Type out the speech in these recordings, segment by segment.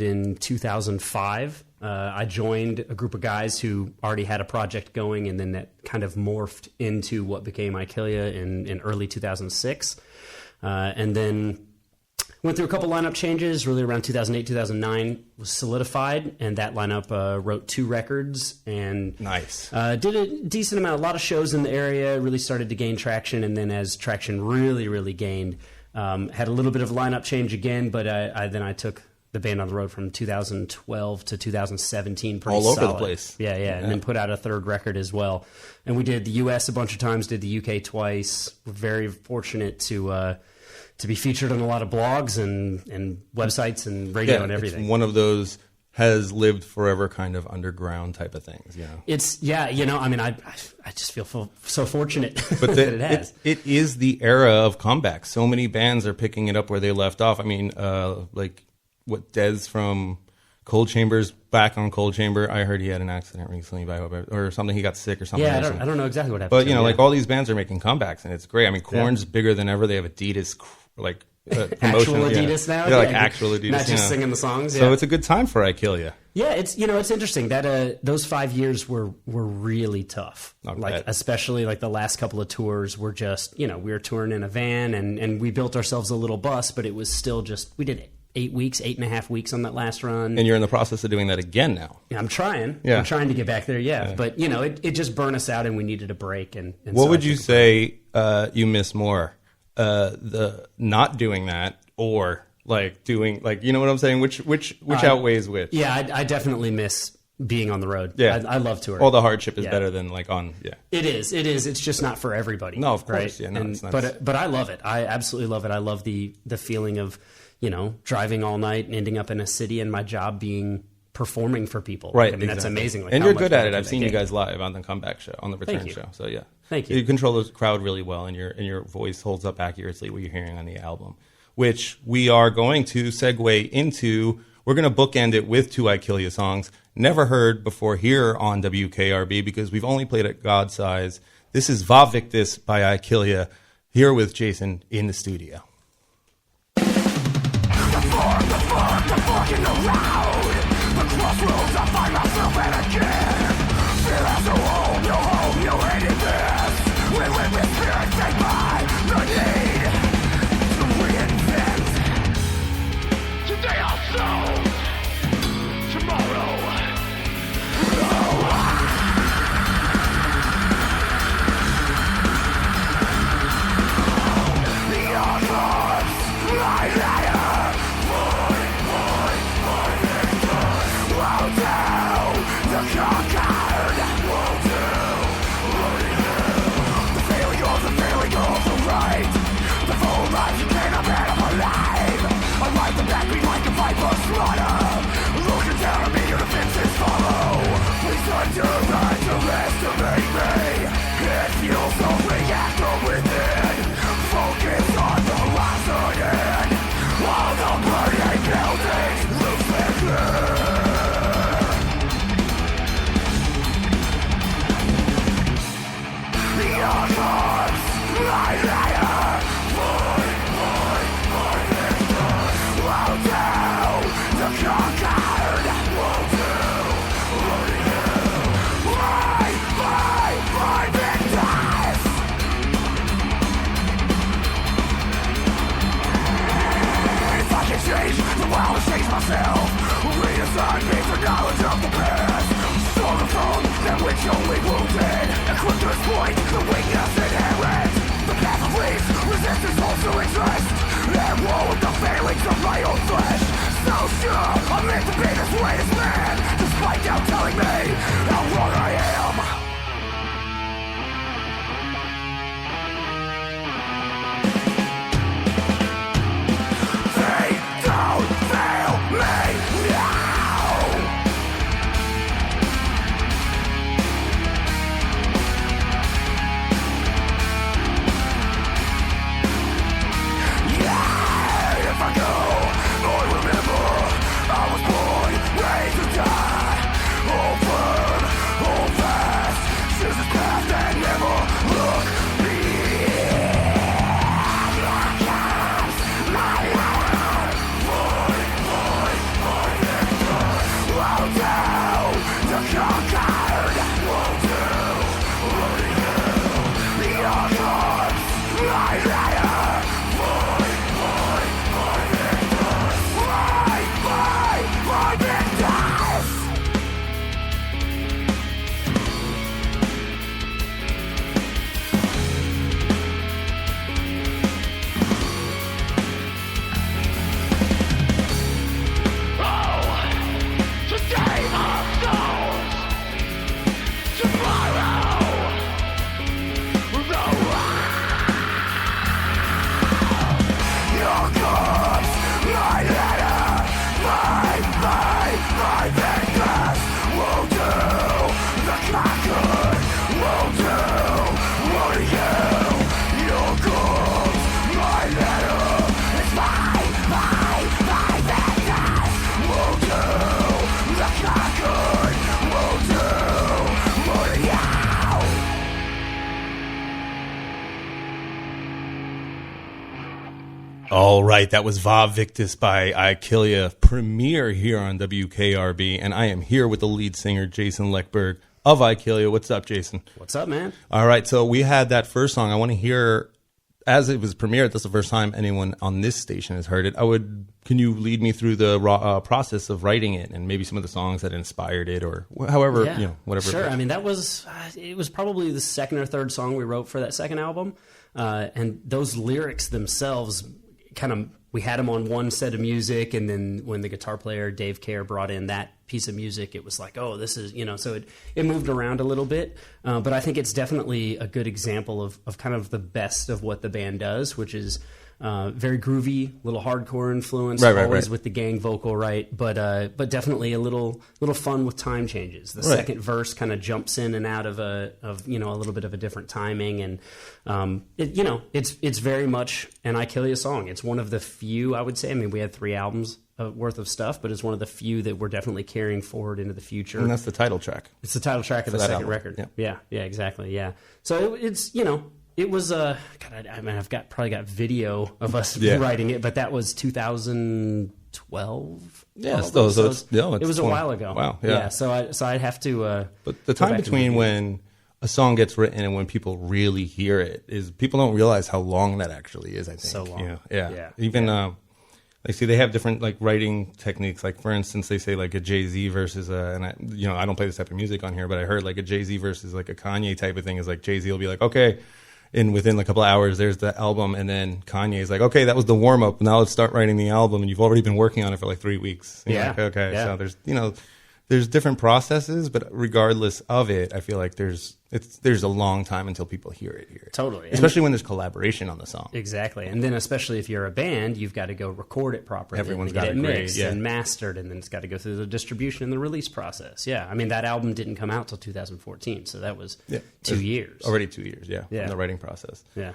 in 2005. I joined a group of guys who already had a project going, and then that kind of morphed into what became IKILLYA in early 2006. And then went through a couple lineup changes, really around 2008, 2009, was solidified, and that lineup wrote 2 records and nice. Did a decent amount, a lot of shows in the area, really started to gain traction, and then as traction really, really gained, had a little bit of lineup change again, but I took the band on the road from 2012 to 2017, pretty all over solid. the place. Yeah, and then put out a 3rd record as well. And we did the U.S. a bunch of times, did the U.K. twice. We're very fortunate to be featured on a lot of blogs and websites and radio and everything. It's one of those has lived forever kind of underground type of things. It's, I just feel so fortunate but that it has. It is the era of comeback. So many bands are picking it up where they left off. I mean, Dez from Cold Chamber's back on Cold Chamber. I heard he had an accident recently or something. He got sick or something. Yeah, I don't know exactly what happened. But, like all these bands are making comebacks, and it's great. I mean, Korn's bigger than ever. They have Adidas, actual Adidas now? Yeah, actual Adidas. Not just singing the songs. So it's a good time for IKILLYA. Yeah, it's interesting that those 5 years were really tough. Especially the last couple of tours were just, we were touring in a van and we built ourselves a little bus, but it was still just, we did 8.5 weeks on that last run. And you're in the process of doing that again now. Yeah, I'm trying. Yeah. I'm trying to get back there, yeah. But, it just burned us out and we needed a break. And what would you say you miss more? The not doing that or doing you know what I'm saying? Which outweighs which? Yeah, I definitely miss being on the road. Yeah. I love touring. All the hardship is better than on. Yeah. It is. It's just not for everybody. No, of course. Right? Yeah, no, it's not. But I love it. I absolutely love it. I love the feeling of, driving all night and ending up in a city and my job being performing for people. Right. I mean, that's amazing. And you're good at it. I've seen you guys live on the comeback show, on the return show. So yeah. Thank you. You control the crowd really well, and your voice holds up accurately what you're hearing on the album, which we are going to segue into. We're going to bookend it with 2 IKILLYA songs, never heard before here on WKRB because we've only played at God Size. This is Va Victis by IKILLYA, here with Jason in the studio. The fucking around the crossroads, I find myself at again. Feel as a home, no hated this. We live with spirit, take by the need to reinvent. Today also, tomorrow. The others, my liar. Looking down at me, your defenses follow. Please underestimate me. It feels so reactive within. Focus on the horizon and all the burning buildings lose their clear. The others, my liar. Myself, reassign me for knowledge of the past. Saw the phone that which only wounded. Equip to this point, the weakness inherent. The path of least resistance also exists. And woe with the failings of my own flesh. So sure, I'm meant to be this greatest man, despite now telling me how wrong I am. Over My very best will do. The conquered will do. What are you? Your goals, my letter. It's my very best will do. The conquered will do. What are you? All right, that was Va Victis by IKILLYA, premiere here on WKRB, and I am here with the lead singer, Jason Lekberg of IKILLYA. What's up, Jason? What's up, man? All right, so we had that first song. I want to hear, as it was premiered, that's the first time anyone on this station has heard it. Can you lead me through the process of writing it and maybe some of the songs that inspired it, or however, whatever? Sure. I mean, it was probably the second or third song we wrote for that second album, and those lyrics themselves we had them on one set of music, and then when the guitar player Dave Kerr brought in that piece of music, it was like, oh, this is, so it moved around a little bit, but I think it's definitely a good example of kind of the best of what the band does, which is very groovy, little hardcore influence, always with the gang vocal, right? But definitely a little fun with time changes. The second verse kind of jumps in and out of a little bit of a different timing, and it's very much an IKILLYA song. It's one of the few, I would say. I mean, we had 3 albums worth of stuff, but it's one of the few that we're definitely carrying forward into the future. And that's the title track. It's the title track of the second record. Yeah, exactly. Yeah. So it's it was I've probably got video of us writing it, but that was 2012. Yeah, it was a while ago. Wow. Yeah. So I'd have to. But the time between when a song gets written and when people really hear it is people don't realize how long that actually is. I think so long. Yeah. Even they have different writing techniques. Like for instance, they say like a Jay-Z versus and I don't play this type of music on here, but I heard like a Jay-Z versus like a Kanye type of thing is like Jay-Z will be like, okay. And within a couple of hours, there's the album, and then Kanye's like, "Okay, that was the warm up. Now let's start writing the album." And you've already been working on it for like 3 weeks. And you're like, okay. So there's different processes, but regardless of it, I feel like there's a long time until people hear it. Totally, especially when there's collaboration on the song. Exactly, and then especially if you're a band, you've got to go record it properly. Everyone's got it mixed and mastered, and then it's got to go through the distribution and the release process. Yeah, I mean that album didn't come out till 2014, so that was 2 years. Already 2 years, in the writing process. Yeah.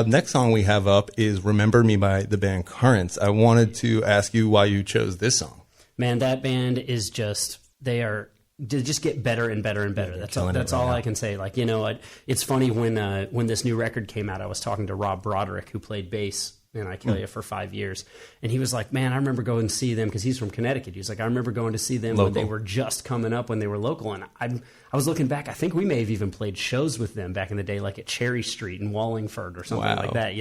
Next song we have up is "Remember Me" by the band Currents. I wanted to ask you why you chose this song. Man, that band is just. They just get better and better and better. That's all I can say. Like, it's funny when this new record came out, I was talking to Rob Broderick, who played bass in IKILLYA for 5 years. And he was like, man, I remember going to see them, because he's from Connecticut. He was like, I remember going to see them when they were just coming up, when they were local. And I was looking back, I think we may have even played shows with them back in the day, like at Cherry Street in Wallingford or something like that,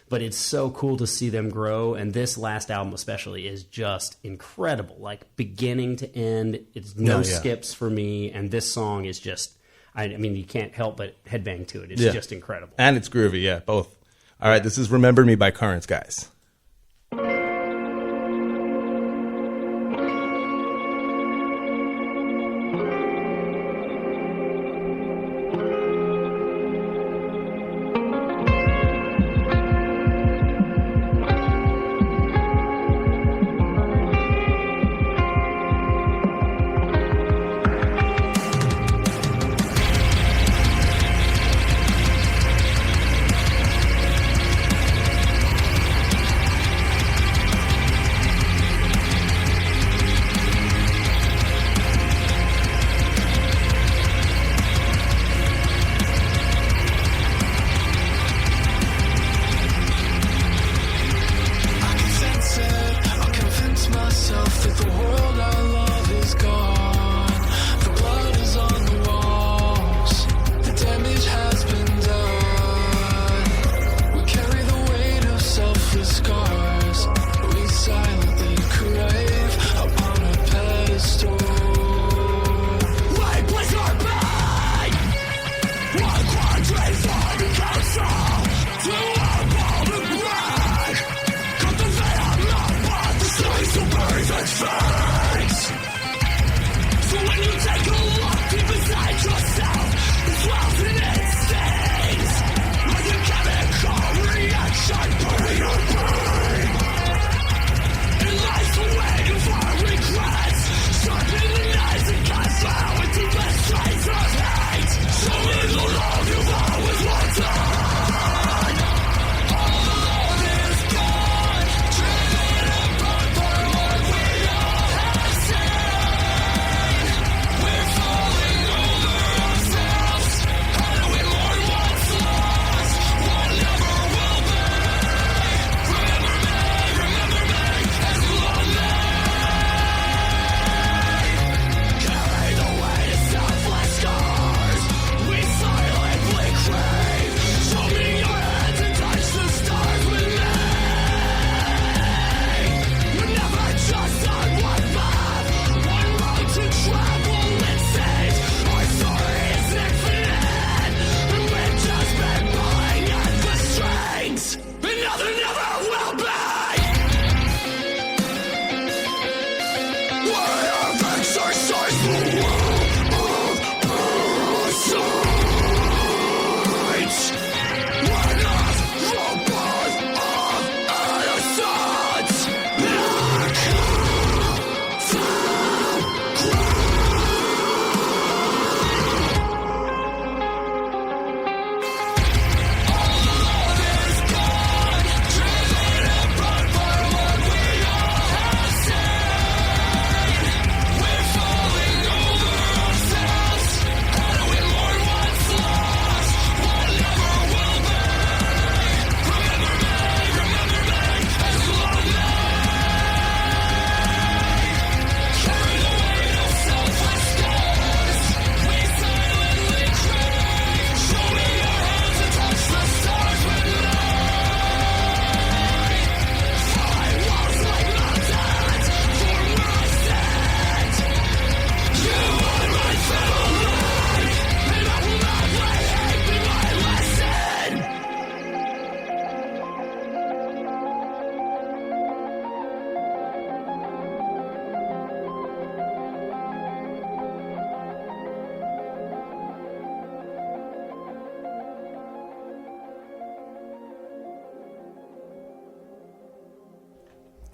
But it's so cool to see them grow. And this last album especially is just incredible. Like beginning to end, it's no skips for me. And this song is just, I mean, you can't help but headbang to it. It's just incredible. And it's groovy, both. All right, this is "Remember Me" by Currents, guys.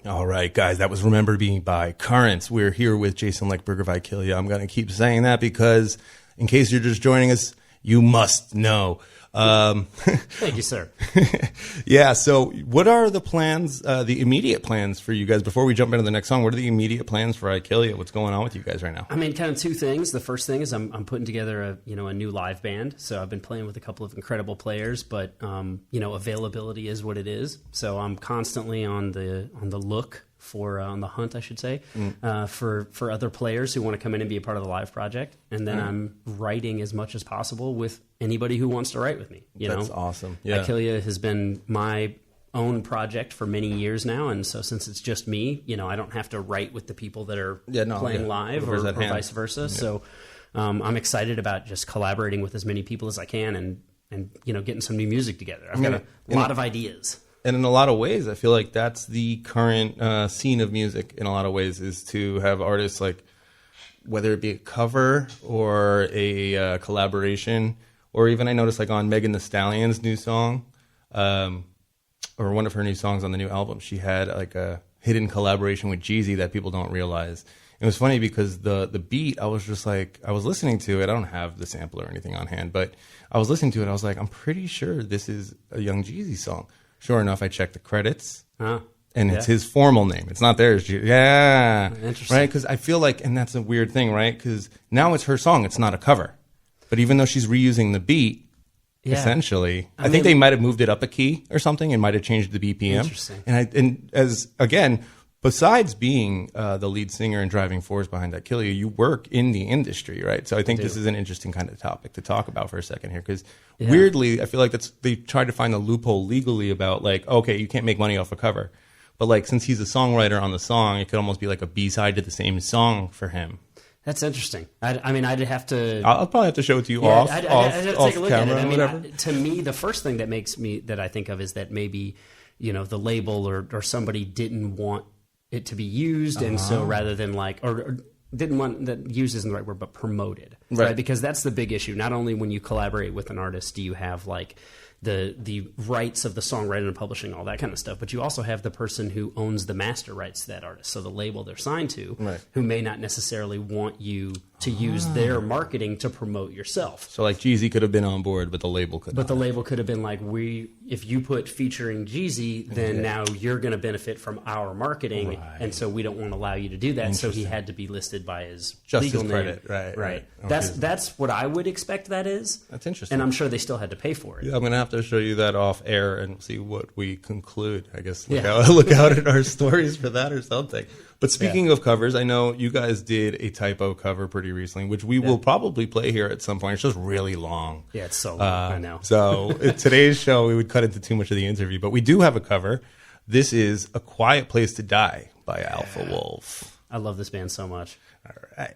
All right, guys, that was Remember Me by Currents. We're here with Jason Lekberg of IKILLYA. I'm going to keep saying that because in case you're just joining us, you must know. Thank you, sir. Yeah, so what are the plans, the immediate plans for you guys? Before we jump into the next song, what are the immediate plans for IKILLYA? What's going on with you guys right now? I mean, kind of two things. The first thing is I'm putting together a new live band. So I've been playing with a couple of incredible players, but availability is what it is. So I'm constantly on the look for on the hunt, I should say, for other players who want to come in and be a part of the live project. And then I'm writing as much as possible with anybody who wants to write with me. That's awesome. Yeah. IKILLYA has been my own project for many years now, and so since it's just me, I don't have to write with the people that are playing live or vice versa. Yeah. So I'm excited about just collaborating with as many people as I can and getting some new music together. I've got a lot of ideas. And in a lot of ways, I feel like that's the current scene of music in a lot of ways, is to have artists like, whether it be a cover or a collaboration, or even I noticed like on Megan Thee Stallion's new song, or one of her new songs on the new album, she had like a hidden collaboration with Jeezy that people don't realize. It was funny because the beat, I was listening to it. I don't have the sample or anything on hand, but I was listening to it. I was like, I'm pretty sure this is a Young Jeezy song. Sure enough, I checked the credits, and it's his formal name. It's not theirs. Yeah. Interesting. Right? Because I feel like, and that's a weird thing, right? Because now it's her song. It's not a cover. But even though she's reusing the beat, essentially, I think they might have moved it up a key or something and might have changed the BPM. Interesting. And as, again, besides being the lead singer and driving force behind IKILLYA, you work in the industry, right? So I think this is an interesting kind of topic to talk about for a second here, because weirdly, I feel like they tried to find a loophole legally about like, okay, you can't make money off a cover. But like, since he's a songwriter on the song, it could almost be like a B-side to the same song for him. That's interesting. I'd have to... I'll probably have to show it to you off I'd have to take a look camera at it. or whatever. To me, the first thing that I think of is that maybe, the label or somebody didn't want it to be used, and so rather than like, or didn't want, that used isn't the right word, but promoted, right? Because that's the big issue. Not only when you collaborate with an artist do you have like the rights of the songwriting and publishing, all that kind of stuff, but you also have the person who owns the master rights to that artist, so the label they're signed to, who may not necessarily want you to use their marketing to promote yourself. So like Jeezy could have been on board, but the label could not. The label could have been like, if you put featuring Jeezy, then now you're going to benefit from our marketing, and so we don't want to allow you to do that. So he had to be listed by his legal name. Credit, right. Okay. That's what I would expect that is. That's interesting. And I'm sure they still had to pay for it. Yeah, I'm going to have to show you that off air and see what we conclude. I guess look out at our stories for that or something. But speaking of covers, I know you guys did a typo cover pretty recently, which we will probably play here at some point. It's just really long. Yeah, it's so long. I know. So today's show, we would cut into too much of the interview, but we do have a cover. This is A Quiet Place to Die by Alpha Wolf. I love this band so much. All right.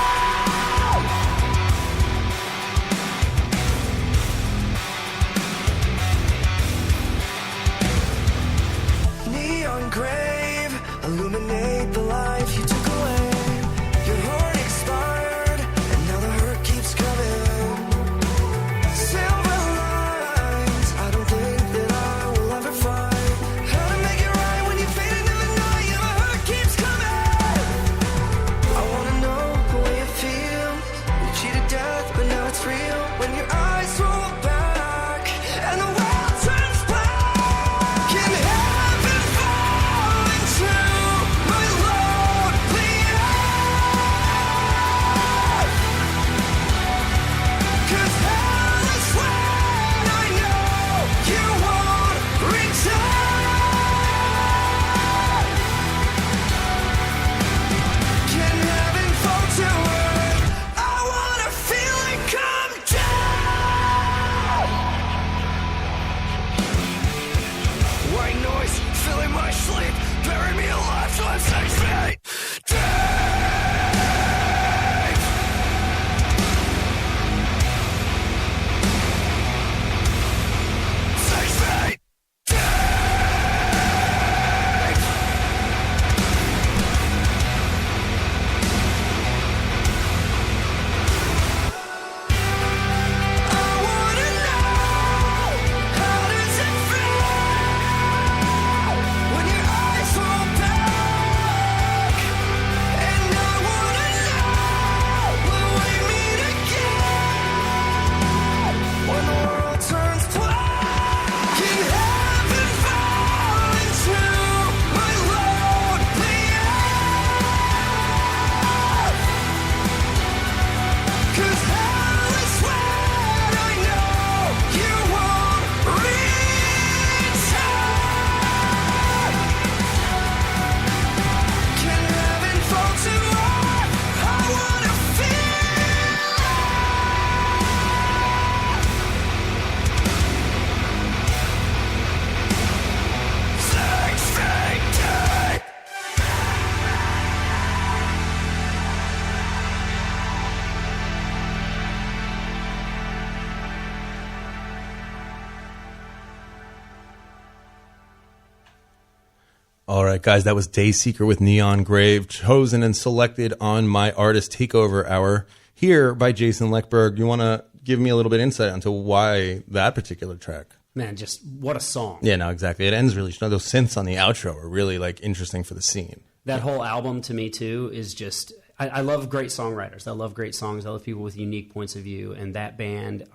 All right, guys, that was Dayseeker with Neon Grave, chosen and selected on my Artist Takeover Hour here by Jason Lekberg. You want to give me a little bit of insight onto why that particular track? Man, just what a song. Yeah, no, exactly. It ends really strong. Those synths on the outro are really like interesting for the scene. That whole album to me too is just, I love great songwriters. I love great songs. I love people with unique points of view, and that band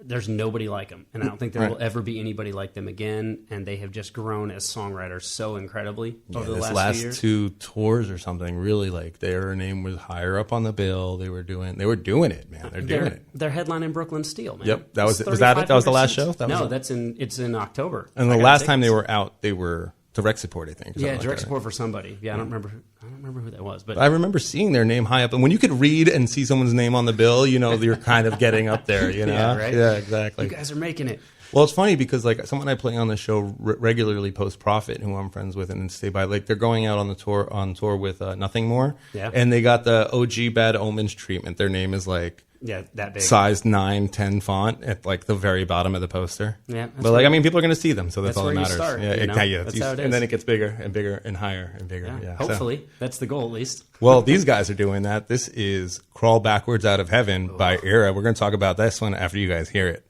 there's nobody like them, and I don't think there will ever be anybody like them again. And they have just grown as songwriters so incredibly over the last few years. 2 tours or something, really, like their name was higher up on the bill. They were doing it, man. They're doing it. They're headlining Brooklyn Steel, man. Yep, that was it. Was that it? That was the last show? It's in October. And the last time they were out, they were direct support, I think. Yeah, direct support for somebody. Yeah, I don't remember who that was, but I remember seeing their name high up. And when you could read and see someone's name on the bill, you know you're kind of getting up there. You know, yeah, right? Yeah, exactly. You guys are making it. Well, it's funny because like someone I play on the show regularly, Post Profit, who I'm friends with and stay by, like they're going out on tour with Nothing More, and they got the OG Bad Omens treatment. Their name is like that big, size 9-10 font at like the very bottom of the poster. Yeah, but like I mean, people are going to see them, so that's all that matters. You start, yeah, you know? That's how it is. And then it gets bigger and bigger and higher and bigger. Yeah, hopefully that's the goal at least. Well, these guys are doing that. This is "Crawl Backwards Out of Heaven" by Era. We're going to talk about this one after you guys hear it.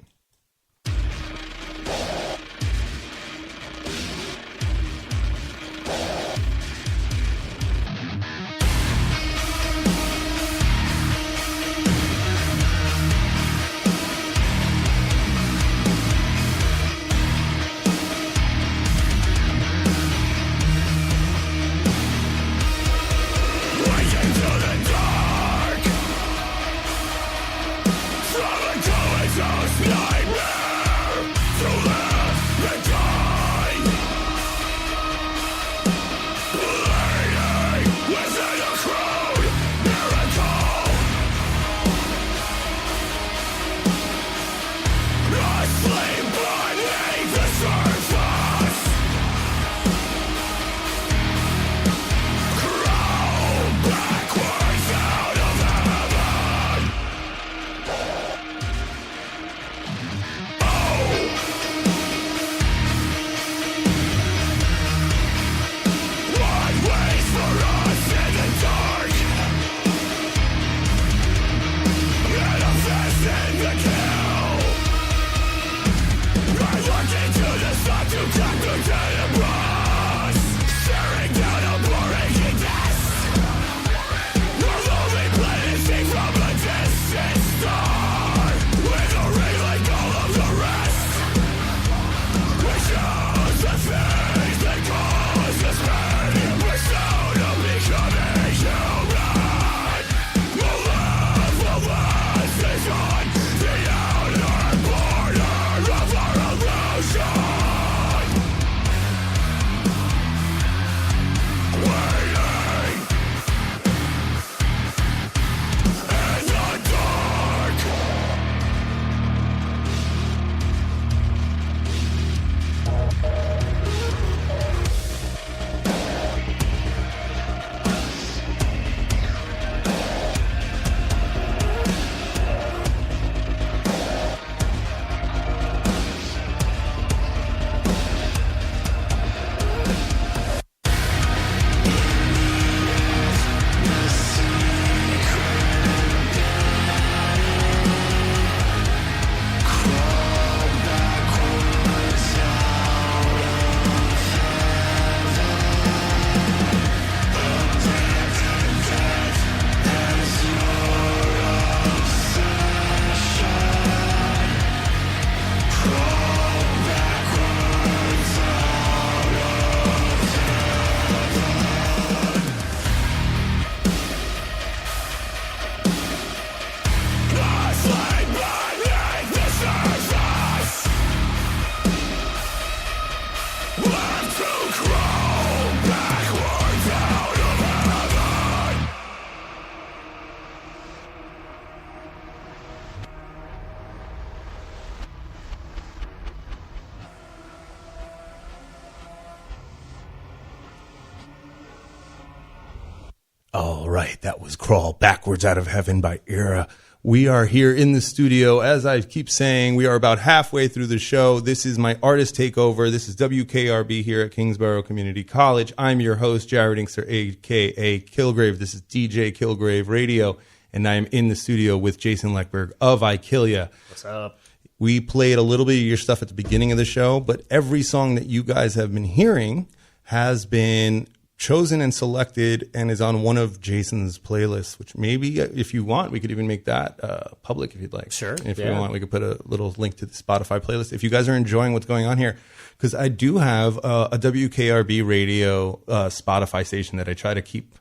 All right, that was Crawl Backwards Out of Heaven by Era. We are here in the studio. As I keep saying, we are about halfway through the show. This is my artist takeover. This is WKRB here at Kingsborough Community College. I'm your host, Jared Inkster, a.k.a. Kilgräve. This is DJ Kilgräve Radio, and I am in the studio with Jason Lekberg of IKILLYA. What's up? We played a little bit of your stuff at the beginning of the show, but every song that you guys have been hearing has been chosen and selected and is on one of Jason's playlists, which maybe if you want, we could even make that public if you'd like. Sure. If you want, we could put a little link to the Spotify playlist. If you guys are enjoying what's going on here, because I do have a WKRB radio Spotify station that I try to keep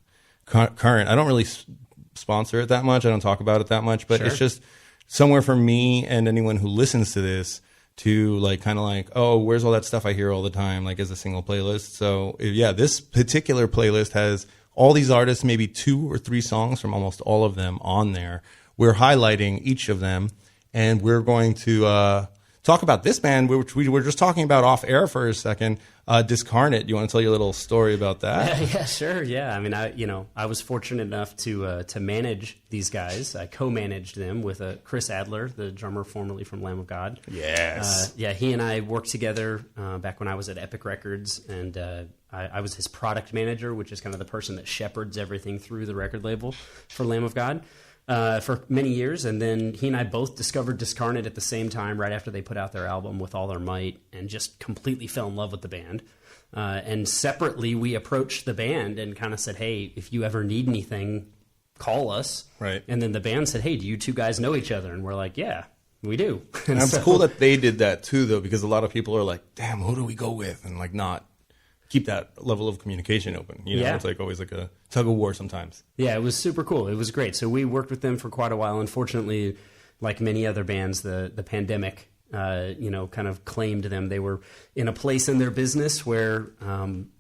current. I don't really sponsor it that much. I don't talk about it that much, but It's just somewhere for me and anyone who listens to this to oh, where's all that stuff I hear all the time, like as a single playlist. So yeah, this particular playlist has all these artists, maybe 2 or 3 songs from almost all of them on there. We're highlighting each of them, and we're going to talk about this band, which we were just talking about off air for a second, Discarnate. You want to tell your little story about that? Yeah, sure. Yeah, I mean, I was fortunate enough to manage these guys. I co-managed them with Chris Adler, the drummer formerly from Lamb of God. Yes. He and I worked together back when I was at Epic Records, and I was his product manager, which is kind of the person that shepherds everything through the record label for Lamb of God. For many years, and then he and I both discovered Discarnate at the same time, right after they put out their album With All Their Might, and just completely fell in love with the band. And separately, we approached the band and kind of said, hey, if you ever need anything, call us. Right. And then the band said, hey, do you 2 guys know each other? And we're like, yeah, we do. And it's cool that they did that too, though, because a lot of people are like, damn, who do we go with? And not keep that level of communication open. It's always like a tug of war sometimes. Yeah, it was super cool. It was great. So we worked with them for quite a while. Unfortunately, like many other bands, the pandemic, kind of claimed them. They were in a place in their business where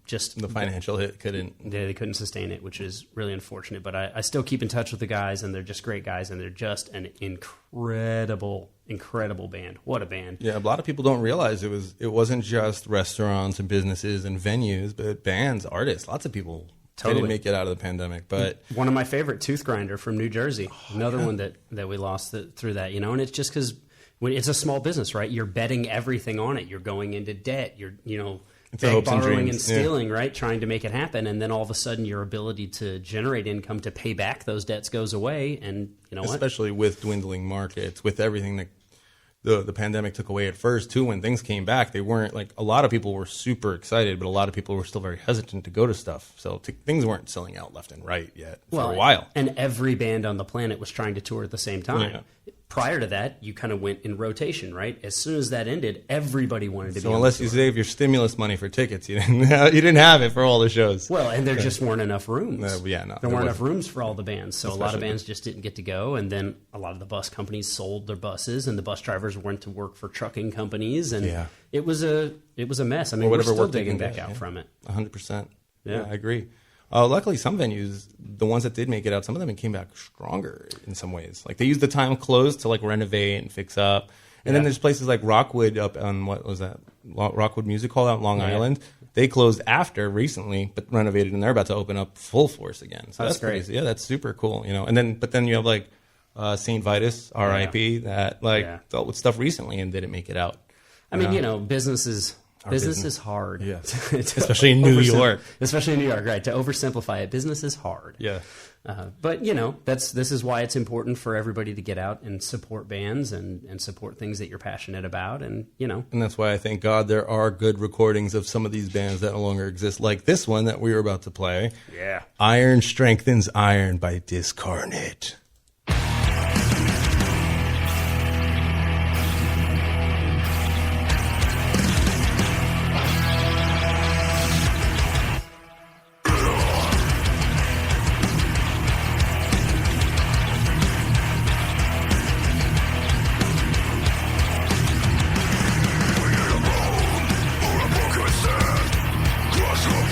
just the financial hit they couldn't sustain it, which is really unfortunate. But I still keep in touch with the guys, and they're just great guys, and they're just an incredible band. What a band. Yeah, a lot of people don't realize it wasn't just restaurants and businesses and venues, but bands, artists, lots of people didn't make it out of the pandemic. But one of my favorite, Tooth Grinder from New Jersey, another one that we lost through that, and it's just because it's a small business, right? You're betting everything on it. You're going into debt. You're, borrowing and stealing, right? Trying to make it happen. And then all of a sudden your ability to generate income to pay back those debts goes away. And especially with dwindling markets, with everything that the pandemic took away at first too, when things came back, they weren't a lot of people were super excited, but a lot of people were still very hesitant to go to stuff. So things weren't selling out left and right yet for a while. And every band on the planet was trying to tour at the same time. Yeah. Prior to that, you kind of went in rotation, right? As soon as that ended, everybody wanted to be on the tour. So unless you save your stimulus money for tickets, you didn't have it for all the shows. Well, and there just weren't enough rooms. There weren't enough rooms for all the bands. So a lot of bands just didn't get to go. And then a lot of the bus companies sold their buses, and the bus drivers went to work for trucking companies. And it was a mess. I mean, we're still digging back out from it. 100%. Yeah, I agree. Luckily, some venues, the ones that did make it out, some of them came back stronger in some ways. Like they used the time closed to renovate and fix up. And then there's places like Rockwood up on, what was that? Rockwood Music Hall out in Long Island. They closed after recently, but renovated, and they're about to open up full force again. So that's great. Yeah, that's super cool. But then you have St. Vitus, R.I.P. that dealt with stuff recently and didn't make it out. I mean, business is hard. Yeah. Especially in New York. Especially in New York, right. To oversimplify it, business is hard. Yeah. But, this is why it's important for everybody to get out and support bands and support things that you're passionate about. And that's why I thank God there are good recordings of some of these bands that no longer exist, like this one that we were about to play. Yeah. Iron Strengthens Iron by Discarnate.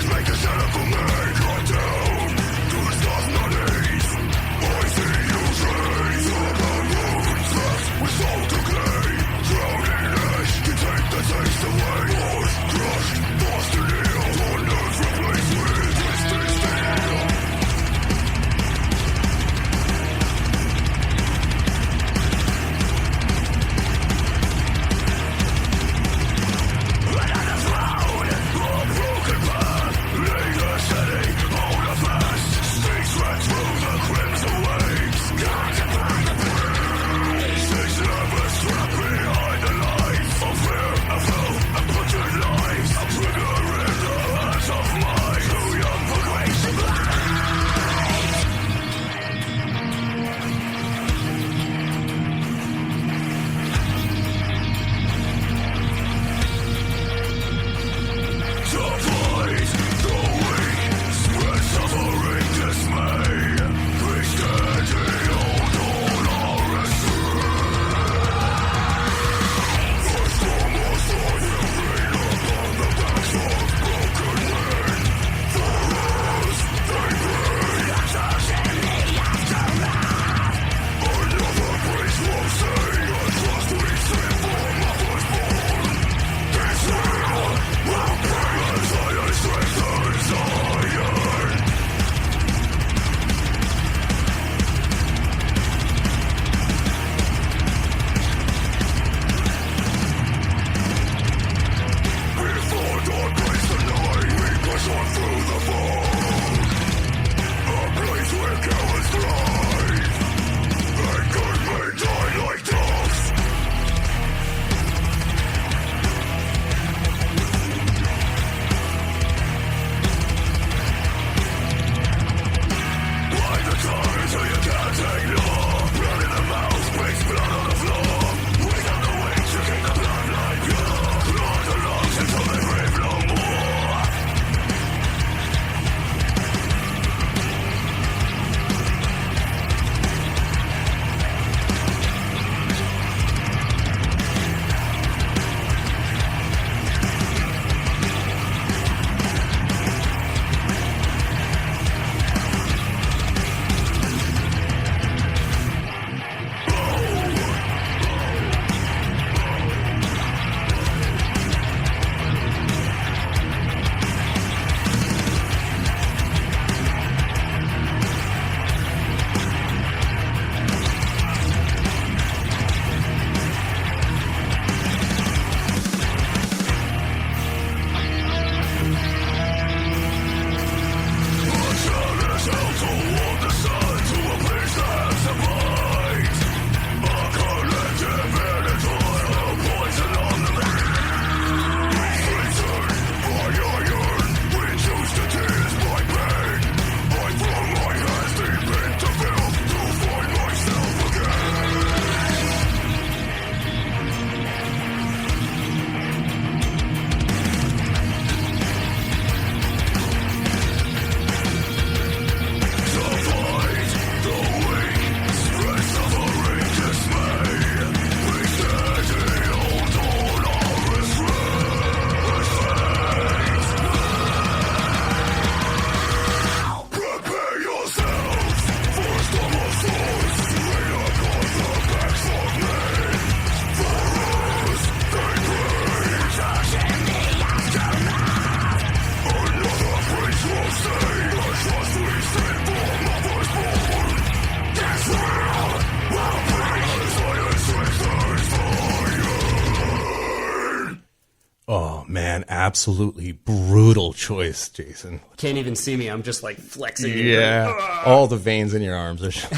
Make a set up for me, right down to the stars, not ease. I see man, absolutely brutal choice, Jason. Can't even see me. I'm just like flexing. Yeah, all the veins in your arms are showing.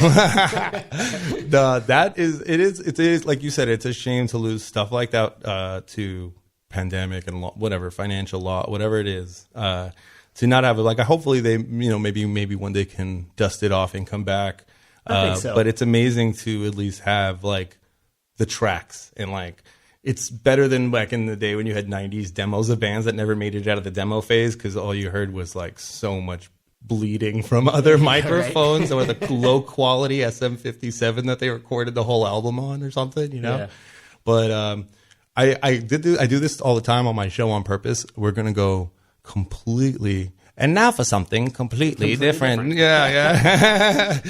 It is like you said, it's a shame to lose stuff like that to pandemic and whatever, financial law, whatever it is. To not have it, like, hopefully they, maybe one day can dust it off and come back. I think so. But it's amazing to at least have like the tracks, and like it's better than back in the day when you had 90s demos of bands that never made it out of the demo phase because all you heard was like so much bleeding from other microphones or the low quality SM57 that they recorded the whole album on or something, Yeah. But I do this all the time on my show on purpose. We're gonna go completely, and now for something completely different. Yeah.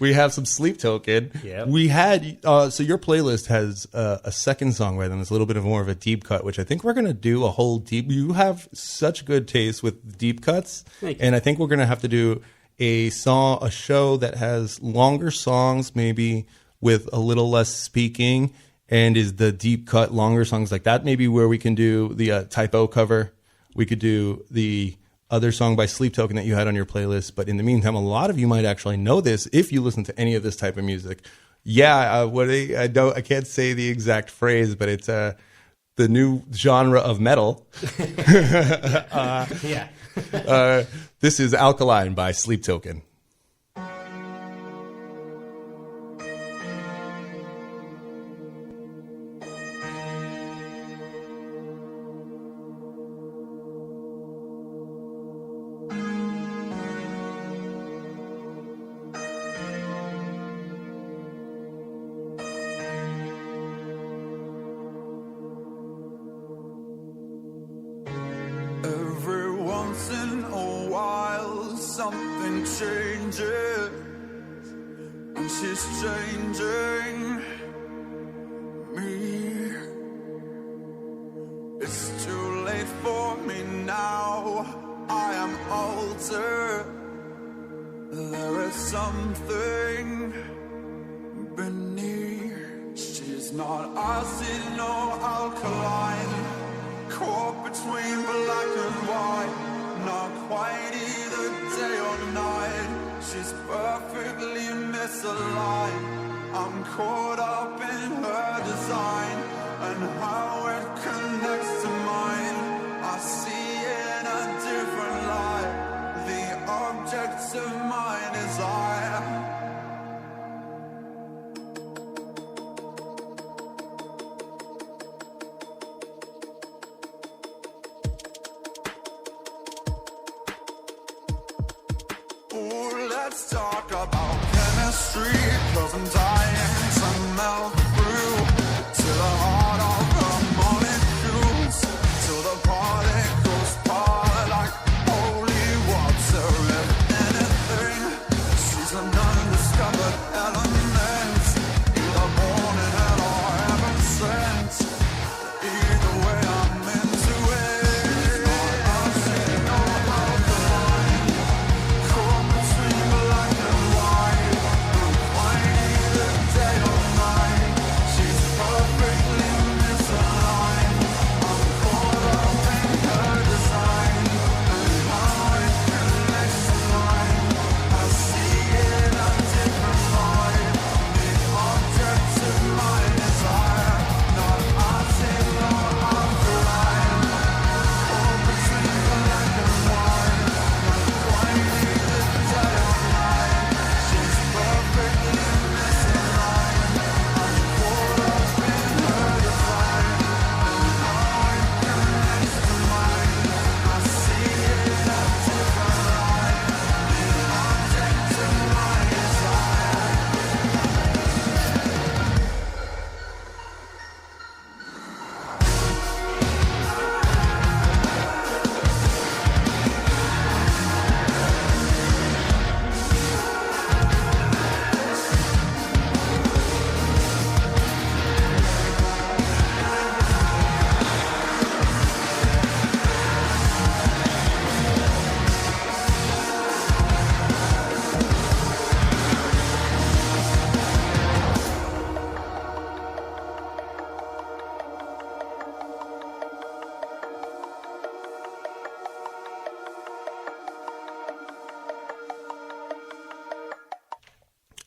we have some Sleep Token. Yep. We had so your playlist has a second song by them. It's a little bit of more of a deep cut, which I think we're gonna do a whole deep. You have such good taste with deep cuts, and I think we're gonna have to do a show that has longer songs, maybe with a little less speaking, and is the deep cut longer songs like that. Maybe where we can do the Typo cover. We could do the other song by Sleep Token that you had on your playlist. But in the meantime, a lot of you might actually know this if you listen to any of this type of music. Yeah, I can't say the exact phrase, but it's the new genre of metal. Yeah. This is Alkaline by Sleep Token. Every once in a while something changes, and she's changing me. It's too late for me now, I am altered. There is something beneath. She's not acid nor alkaline, caught between black and white, not quite either day or night. She's perfectly misaligned. I'm caught up in her design and how it connects to mine. I see in a different light the objects of my desire. Let's talk about chemistry, 'cause I'm dying to melt through to the heart of the molecules, till the particles part like holy water. If anything, she's an undiscovered element, either born in hell or heaven sent. Either way, I'm into it. I've seen no alkaline, caught between black and white, not quite either day or night.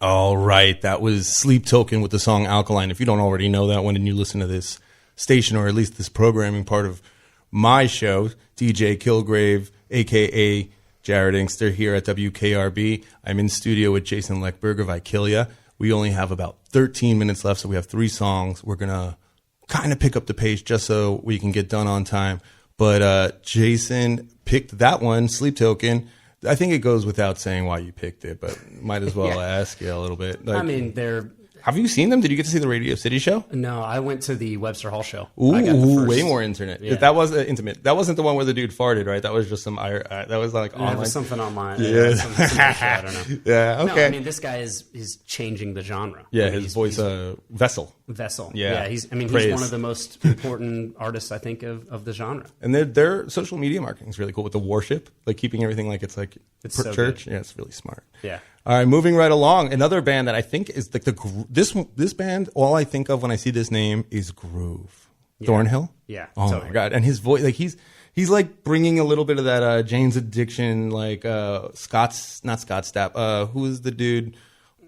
All right, that was Sleep Token with the song Alkaline. If you don't already know that one and you listen to this station, or at least this programming part of my show, DJ Kilgräve, a.k.a. Jared Inkster, here at WKRB. I'm in studio with Jason Lekberg of IKILLYA. We only have about 13 minutes left, so we have 3 songs. We're going to kind of pick up the pace just so we can get done on time. But Jason picked that one, Sleep Token. I think it goes without saying why you picked it, but might as well ask you a little bit. I mean, they're... Have you seen them? Did you get to see the Radio City show? No, I went to the Webster Hall show. Ooh, I got the first. Way more intimate. Yeah. That was intimate. That wasn't the one where the dude farted, right? That was just some. That was like online. It was something online. Yeah, some shit, I don't know. Yeah, okay. No, I mean, this guy is changing the genre. Yeah, I mean, his voice, Vessel. Vessel. Yeah, he's Praise. one of the most important artists, I think, of the genre. And their social media marketing is really cool with the worship, like keeping everything like it's like so church. good. Yeah, it's really smart. Yeah. All right, moving right along. Another band that I think is like this band. All I think of when I see this name is Groove. Yeah. Thornhill. Yeah. Oh totally. my god! And his voice, like he's like bringing a little bit of that Jane's Addiction, like not Scott Stapp. Who is the dude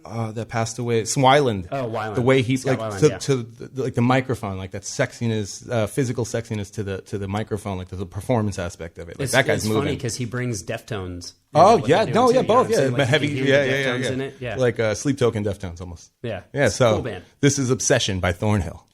that passed away? Weiland. Oh, Weiland. The way he's Scott like Weiland, to like the microphone, like that sexiness, physical sexiness to the microphone, like the performance aspect of it. Like that guy's it's moving. funny because he brings Deftones. Oh what yeah, they're no, doing yeah, too, both, you know what I'm saying? yeah, Like, heavy, you can hear the yeah, Deftones in it. Yeah. like Sleep Token Deftones almost. Yeah, yeah. It's a So cool band. This is Obsession by Thornhill.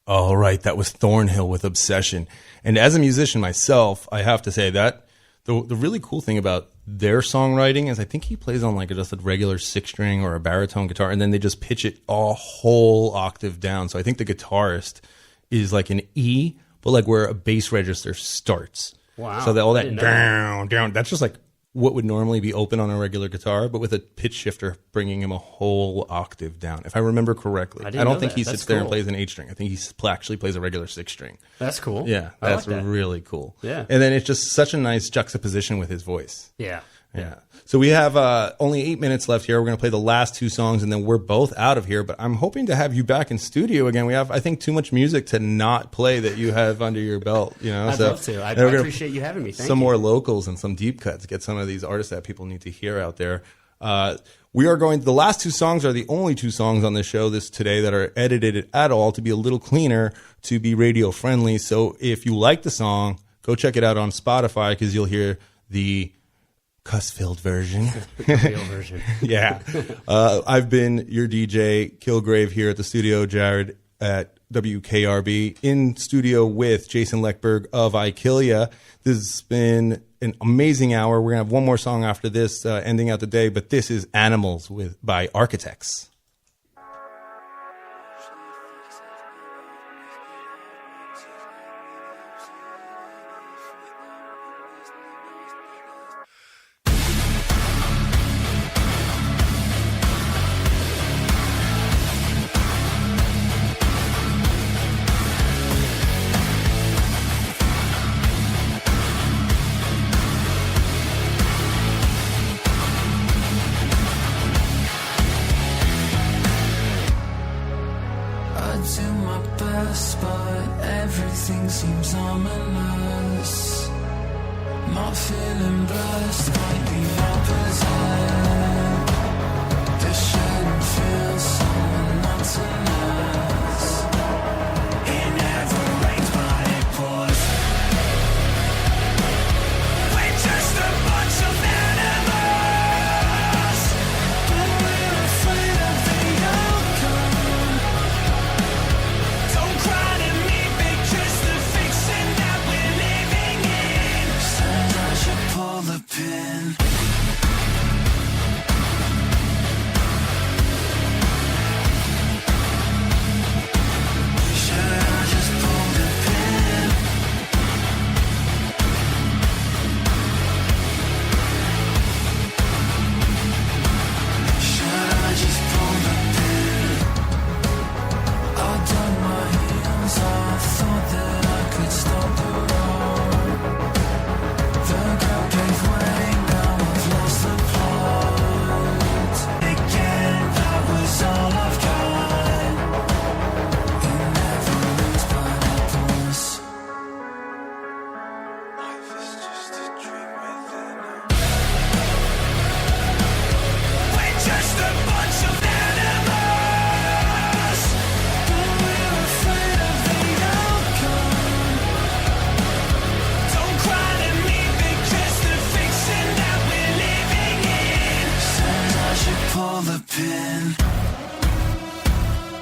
All right, that was Thornhill with Obsession. And as a musician myself, I have to say that the really cool thing about their songwriting is I think he plays on like just a regular 6-string or a baritone guitar, and then they just pitch it a whole octave down. So I think the guitarist is like an E, but like where a bass register starts. Wow. So that all that down, that's just like what would normally be open on a regular guitar, but with a pitch shifter bringing him a whole octave down, if I remember correctly. I don't think he sits there and plays an 8-string. I think he actually plays a regular 6-string. That's cool. Yeah, that's really cool. Yeah. And then it's just such a nice juxtaposition with his voice. Yeah. Yeah. So we have only 8 minutes left here. We're going to play the last 2 songs, and then we're both out of here. But I'm hoping to have you back in studio again. We have, I think, too much music to not play that you have under your belt. You know, I'd love to. I appreciate you having me. Thank you. More locals and some deep cuts. Get some of these artists that people need to hear out there. We are going. The last 2 songs are the only 2 songs on the show today that are edited at all to be a little cleaner, to be radio friendly. So if you like the song, go check it out on Spotify because you'll hear the cuss-filled version. The real version. Yeah. I've been your DJ, Kilgräve, here at the studio, Jared at WKRB, in studio with Jason Lekberg of IKILLYA. This has been an amazing hour. We're going to have one more song after this, ending out the day, but this is Animals by Architects. Everything seems ominous. Not feeling blessed, might be not possessed.